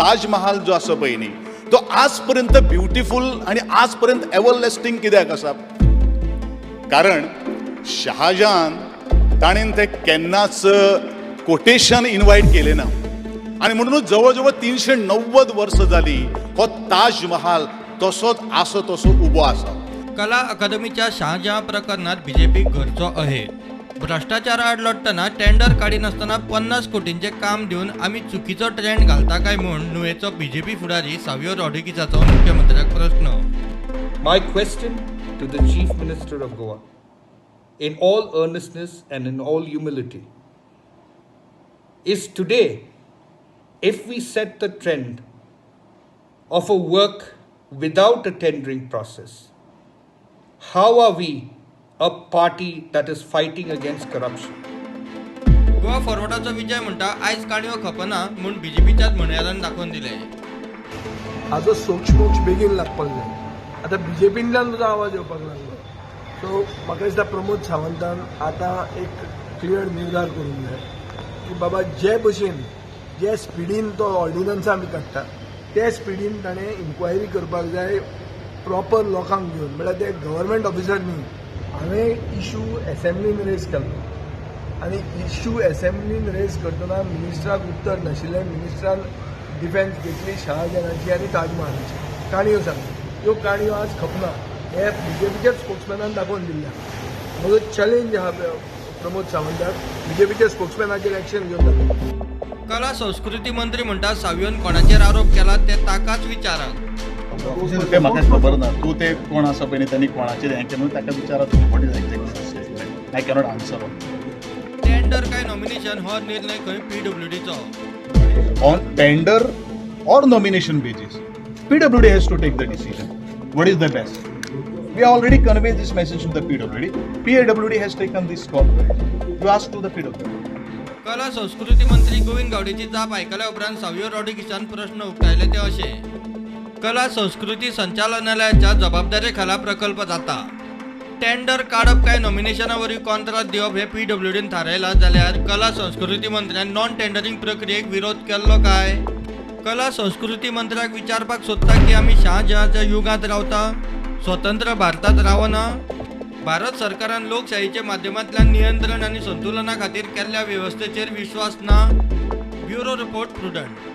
ताजमहाल जो आसा पळय न्ही तो आज पर्यंत ब्युटिफूल आणि आजपर्यंत एव्हरलास्टिंग कित्याक आसा? कारण शहाजान ताणेन ते केन्नाच कोटेशन इन्वायट केले ना आणि म्हणूनच जवळ जवळ 390 वर्ष जाली हो ताजमहाल तसोच आसा तसो उबो आसा. कला अकादमीच्या शहाजहां प्रकरणात बीजेपी घरचो आहे. भ्रष्टाचार आड लढताना टेंडर काढी नसताना 50 कोटींचे काम देऊन आम्ही चुकीचो ट्रेंड घालता काय म्हूण नुवेचो बीजेपी फुडारी सावियो रॉड्रिगीजाचो मुख्यमंत्र्याक प्रश्न. My question to the Chief Minister of Goa, in all earnestness and in all humility, is today, if we set the trend of a work without a tendering process, how are we a party that is fighting against corruption? Goa फॉरवर्डाचो विजय म्हणटा आयज काणयो खपना म्हूण बीजेपीच्याच म्हणयारान दाखोवन दिले. हाजो सोक्ष बेगीन लागपाक जाय. आतां बीजेपींतल्यान तुजो आवाज येवपाक लागलो. सो म्हाका दिसता प्रमोद सावंतान आतां एक क्लियर निर्धार करूंक जाय की बाबा जे भशेन जे स्पिडीन तो ऑर्डिनन्सां आमी काडटा ते स्पिडीन ताणें इन्क्वायरी करपाक जाय प्रॉपर लोकांक घेवन. म्हळ्यार ते गव्हर्मेंट ऑफिसर न्ही. हांवें इशू असेंब्लीन रेज केल्लो आनी इशू असेंब्लीन रेज करतना मिनिस्टराक उत्तर नाशिल्लें. मिनिस्टरान डिफेन्स घेतली शहाजहानाची आनी ताजमहालाची काणयो सांगली. ह्यो काणयो आज खपना हे बीजेपीच्याच स्पोक्समॅनान दाखोवन दिल्ल्या. म्हजो चॅलेंज आहा प्रमोद सावंताक बीजेपीच्या स्पोक्समॅनाचेर एक्शन घेवन दाखोवन. कला संस्कृती मंत्री म्हणटा सावियोन कोणाचेर आरोप केला ते ताकाच विचारात. ते म्हाका खबर ना. तूं ते कोण आसा पळय न्ही तांणी कोणाचेर हें केलें ताका विचारा तुम्ही what is exactly. I cannot answer on tender काय नॉमिनेशन हो निर्णय खंय पीडब्ल्यूडीचो. on tender or nomination basis. PWD has to take the decision. What is the best? We already conveyed this message to the PWD. PWD has taken this call. You ask to the PWD. कला संस्कृती मंत्री गोविंद गावडेची जाप आयकल्या उपरांत सावियो रॉड्रिगीजान प्रश्न उक्तायले ते अशे. कला संस्कृती संचालनालयाच्या जबाबदारे खाला प्रकल्प जाता. टेंडर काडप काय नॉमिनेशना वरवीं कॉन्ट्राक्ट दिवप हे पीडब्ल्यूडीन थारायला जाल्यार कला संस्कृती मंत्र्यान नॉन टेंडरिंग प्रक्रियेक विरोध केल्लो काय? कला संस्कृती मंत्र्याक विचारपाक सोदता की आमी शहाजहाच्या युगांत रावता, स्वतंत्र भारतात रावना. भारत सरकारान लोकशाहीच्या माध्यमांतल्यान नियंत्रण आनी संतुलना खातीर केल्ल्या वेवस्थेचेर विश्वास ना. Bureau report prudent.